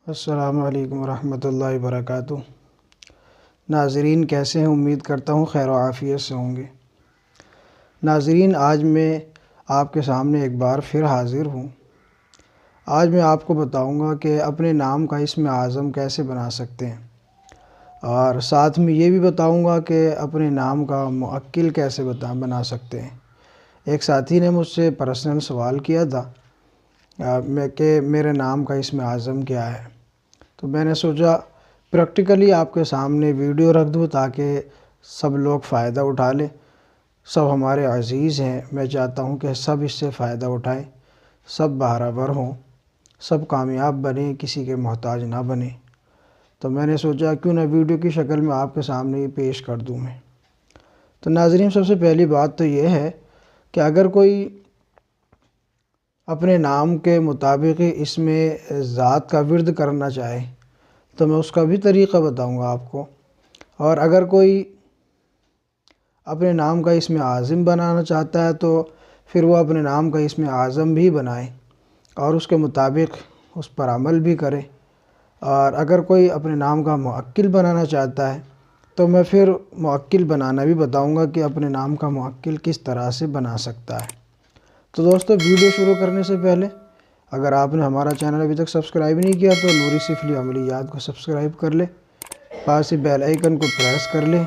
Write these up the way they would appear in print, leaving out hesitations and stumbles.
السلام علیکم ورحمۃ اللہ وبرکاتہ۔ ناظرین کیسے ہیں؟ امید کرتا ہوں خیر و عافیت سے ہوں گے۔ ناظرین آج میں آپ کے سامنے ایک بار پھر حاضر ہوں۔ آج میں آپ کو بتاؤں گا کہ اپنے نام کا اسم اعظم کیسے بنا سکتے ہیں، اور ساتھ میں یہ بھی بتاؤں گا کہ اپنے نام کا موکل کیسے بنا سکتے ہیں۔ ایک ساتھی نے مجھ سے پرسنل سوال کیا تھا کہ میرے نام کا اسم اعظم کیا ہے، تو میں نے سوچا پریکٹیکلی آپ کے سامنے ویڈیو رکھ دوں تاکہ سب لوگ فائدہ اٹھا لیں۔ سب ہمارے عزیز ہیں، میں چاہتا ہوں کہ سب اس سے فائدہ اٹھائیں، سب بہرور ہوں، سب کامیاب بنیں، کسی کے محتاج نہ بنیں۔ تو میں نے سوچا کیوں نہ ویڈیو کی شکل میں آپ کے سامنے یہ پیش کر دوں میں۔ تو ناظرین سب سے پہلی بات تو یہ ہے کہ اگر کوئی اپنے نام کے مطابق اس میں ذات کا ورد کرنا چاہے تو میں اس کا بھی طریقہ بتاؤں گا آپ کو، اور اگر کوئی اپنے نام کا اسم اعظم بنانا چاہتا ہے تو پھر وہ اپنے نام کا اسم اعظم بھی بنائے اور اس کے مطابق اس پر عمل بھی کرے۔ اور اگر کوئی اپنے نام کا موکل بنانا چاہتا ہے تو میں پھر موکل بنانا بھی بتاؤں گا کہ اپنے نام کا موکل کس طرح سے بنا سکتا ہے۔ تو دوستو ویڈیو شروع کرنے سے پہلے اگر آپ نے ہمارا چینل ابھی تک سبسکرائب نہیں کیا تو نوری سفلی عملیات کو سبسکرائب کر لے، پاس ہی بیل آئیکن کو پریس کر لے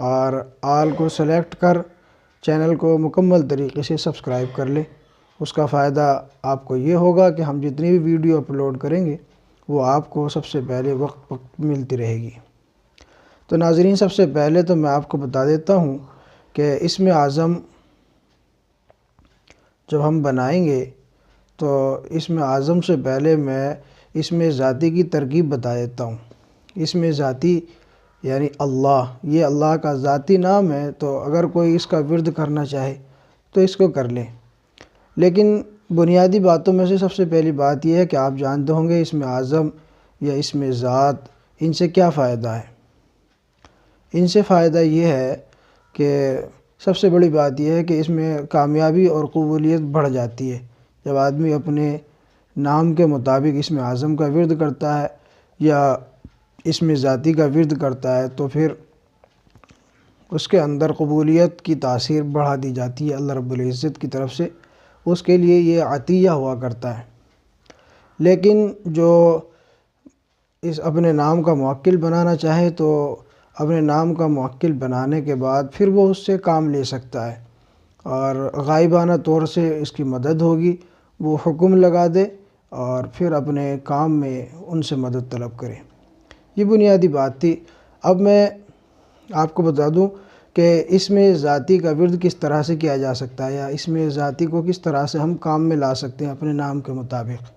اور آل کو سلیکٹ کر چینل کو مکمل طریقے سے سبسکرائب کر لے۔ اس کا فائدہ آپ کو یہ ہوگا کہ ہم جتنی بھی ویڈیو اپلوڈ کریں گے وہ آپ کو سب سے پہلے وقت ملتی رہے گی۔ تو ناظرین سب سے پہلے تو میں آپ کو بتا دیتا ہوں کہ اسم اعظم جب ہم بنائیں گے تو اسم اعظم سے پہلے میں اسم ذاتی کی ترکیب بتا دیتا ہوں۔ اسم ذاتی یعنی اللہ، یہ اللہ کا ذاتی نام ہے، تو اگر کوئی اس کا ورد کرنا چاہے تو اس کو کر لیں۔ لیکن بنیادی باتوں میں سے سب سے پہلی بات یہ ہے کہ آپ جانتے ہوں گے اسم اعظم یا اسم ذات، ان سے کیا فائدہ ہے۔ ان سے فائدہ یہ ہے کہ سب سے بڑی بات یہ ہے کہ اس میں کامیابی اور قبولیت بڑھ جاتی ہے۔ جب آدمی اپنے نام کے مطابق اسم اعظم کا ورد کرتا ہے یا اسم ذاتی کا ورد کرتا ہے تو پھر اس کے اندر قبولیت کی تاثیر بڑھا دی جاتی ہے اللہ رب العزت کی طرف سے، اس کے لیے یہ عطیہ ہوا کرتا ہے۔ لیکن جو اس اپنے نام کا موکل بنانا چاہے تو اپنے نام کا موکل بنانے کے بعد پھر وہ اس سے کام لے سکتا ہے، اور غائبانہ طور سے اس کی مدد ہوگی، وہ حکم لگا دے اور پھر اپنے کام میں ان سے مدد طلب کرے۔ یہ بنیادی بات تھی۔ اب میں آپ کو بتا دوں کہ اسم ذاتی کا ورد کس طرح سے کیا جا سکتا ہے، یا اسم ذاتی کو کس طرح سے ہم کام میں لا سکتے ہیں اپنے نام کے مطابق۔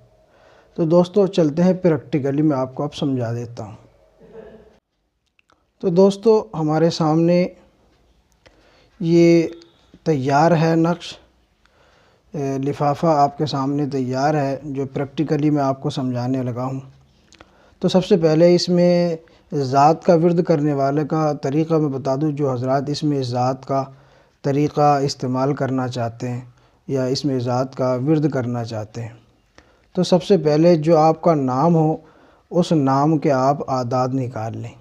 تو دوستو چلتے ہیں پریکٹیکلی، میں آپ کو اب سمجھا دیتا ہوں۔ تو دوستو ہمارے سامنے یہ تیار ہے نقش، لفافہ آپ کے سامنے تیار ہے جو پریکٹیکلی میں آپ کو سمجھانے لگا ہوں۔ تو سب سے پہلے اس میں ذات کا ورد کرنے والے کا طریقہ میں بتا دوں۔ جو حضرات اس میں ذات کا طریقہ استعمال کرنا چاہتے ہیں یا اس میں ذات کا ورد کرنا چاہتے ہیں، تو سب سے پہلے جو آپ کا نام ہو اس نام کے آپ اعداد نکال لیں۔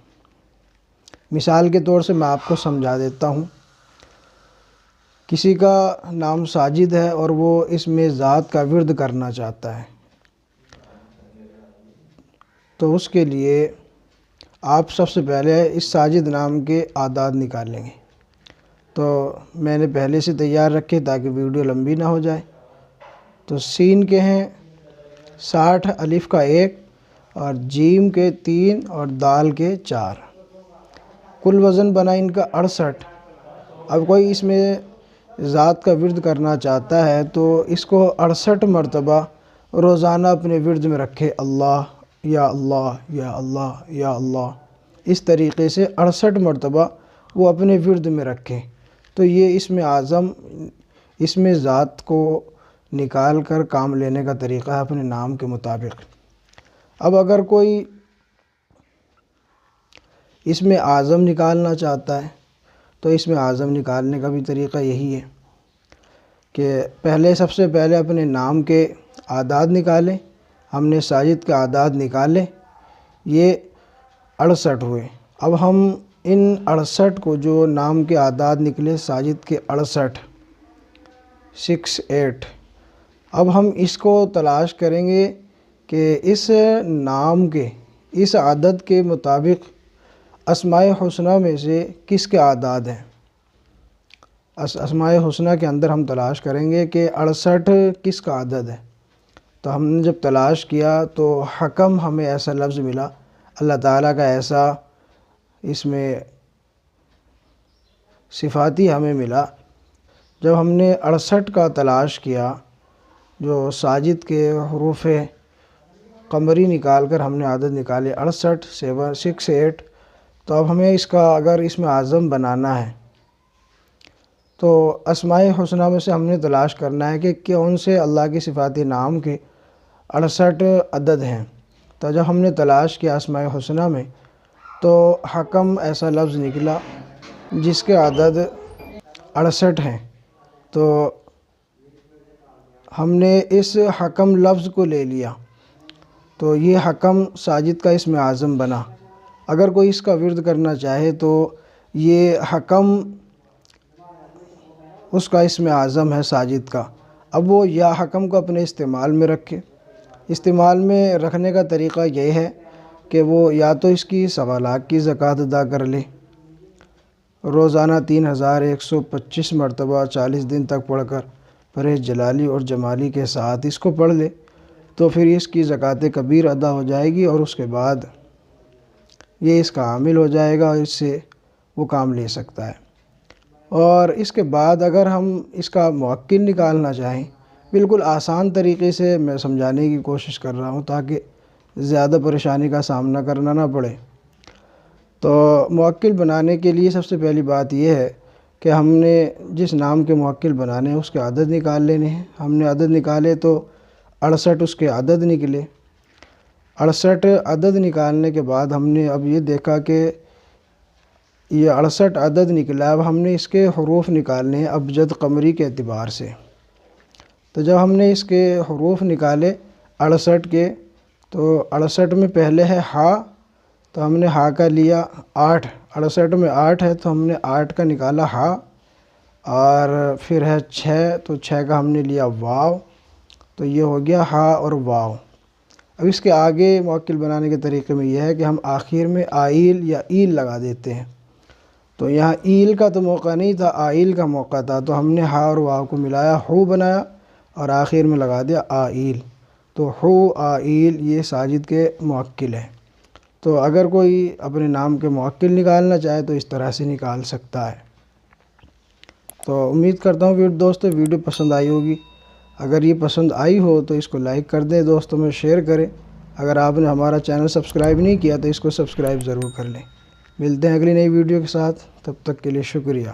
مثال کے طور سے میں آپ کو سمجھا دیتا ہوں۔ کسی کا نام ساجد ہے اور وہ اس میں ذات کا ورد کرنا چاہتا ہے، تو اس کے لیے آپ سب سے پہلے اس ساجد نام کے اعداد نکالیں گے۔ تو میں نے پہلے سے تیار رکھے تاکہ ویڈیو لمبی نہ ہو جائے۔ تو سین کے ہیں 60، الف کا 1 اور جیم کے 3 اور دال کے 4، کل وزن بنا ان کا 68۔ اب کوئی اس میں ذات کا ورد کرنا چاہتا ہے تو اس کو 68 مرتبہ روزانہ اپنے ورد میں رکھے، اللہ یا اللہ یا اللہ یا اللہ، اس طریقے سے 68 مرتبہ وہ اپنے ورد میں رکھیں۔ تو یہ اسم اعظم، اسم ذات کو نکال کر کام لینے کا طریقہ ہے اپنے نام کے مطابق۔ اب اگر کوئی اسم اعظم نکالنا چاہتا ہے تو اسم اعظم نکالنے کا بھی طریقہ یہی ہے کہ پہلے سب سے پہلے اپنے نام کے اعداد نکالیں، ہم نے ساجد کے اعداد نکالے، یہ 68 ہوئے۔ اب ہم ان 68 کو، جو نام کے اعداد نکلے ساجد کے 68 68، اب ہم اس کو تلاش کریں گے کہ اس نام کے، اس عدد کے مطابق اسماء حسنہ میں سے کس کے اعداد ہیں۔ اسماء حسنہ کے اندر ہم تلاش کریں گے کہ 68 کس کا عدد ہے۔ تو ہم نے جب تلاش کیا تو حکم ہمیں ایسا لفظ ملا، اللہ تعالیٰ کا ایسا اس میں صفاتی ہمیں ملا۔ جب ہم نے 68 کا تلاش کیا، جو ساجد کے حروف قمری نکال کر ہم نے عدد نکالے 68 68، تو اب ہمیں اس کا اگر اس میں اعظم بنانا ہے تو اسماء حسنہ میں سے ہم نے تلاش کرنا ہے کہ کون سے اللہ کی صفاتی نام کے 68 عدد ہیں۔ تو جب ہم نے تلاش کیا اسماء حسنہ میں تو حکم ایسا لفظ نکلا جس کے عدد 68 ہیں۔ تو ہم نے اس حکم لفظ کو لے لیا، تو یہ حکم ساجد کا اسم اعظم بنا۔ اگر کوئی اس کا ورد کرنا چاہے تو یہ حکم اس کا اسم اعظم ہے ساجد کا، اب وہ یا حکم کو اپنے استعمال میں رکھے۔ استعمال میں رکھنے کا طریقہ یہ ہے کہ وہ یا تو اس کی 1.25 لاکھ کی زکوٰۃ ادا کر لے، روزانہ 3125 مرتبہ 40 دن تک پڑھ کر پرہیز جلالی اور جمالی کے ساتھ اس کو پڑھ لے، تو پھر اس کی زکوٰۃ کبیر ادا ہو جائے گی، اور اس کے بعد یہ اس کا عامل ہو جائے گا اور اس سے وہ کام لے سکتا ہے۔ اور اس کے بعد اگر ہم اس کا موکل نکالنا چاہیں، بالکل آسان طریقے سے میں سمجھانے کی کوشش کر رہا ہوں تاکہ زیادہ پریشانی کا سامنا کرنا نہ پڑے۔ تو موکل بنانے کے لیے سب سے پہلی بات یہ ہے کہ ہم نے جس نام کے موکل بنانے ہیں اس کے عدد نکال لینے ہیں۔ ہم نے عدد نکالے تو 68 اس کے عدد نکلے۔ 68 عدد نکالنے کے بعد ہم نے اب یہ دیکھا کہ یہ 68 عدد نکلا، اب ہم نے اس کے حروف نکالنے ہیں ابجد قمری کے اعتبار سے۔ تو جب ہم نے اس کے حروف نکالے 68 کے، تو 68 میں پہلے ہے ہا، تو ہم نے ہا کا لیا 8، 68 میں 8 ہے تو ہم نے 8 کا نکالا ہا، اور پھر ہے 6، تو 6 کا ہم نے لیا واو، تو یہ ہو گیا ہا اور واو۔ اب اس کے آگے موکل بنانے کے طریقے میں یہ ہے کہ ہم آخر میں آئیل یا ایل لگا دیتے ہیں۔ تو یہاں ایل کا تو موقع نہیں تھا، آئیل کا موقع تھا، تو ہم نے ہا اور واو کو ملایا، ہو بنایا، اور آخر میں لگا دیا آئیل، تو ہو آئیل یہ ساجد کے موکل ہیں۔ تو اگر کوئی اپنے نام کے موکل نکالنا چاہے تو اس طرح سے نکال سکتا ہے۔ تو امید کرتا ہوں دوستو ویڈیو پسند آئی ہوگی۔ اگر یہ پسند آئی ہو تو اس کو لائک کر دیں، دوستوں میں شیئر کریں۔ اگر آپ نے ہمارا چینل سبسکرائب نہیں کیا تو اس کو سبسکرائب ضرور کر لیں۔ ملتے ہیں اگلی نئی ویڈیو کے ساتھ، تب تک کے لیے شکریہ۔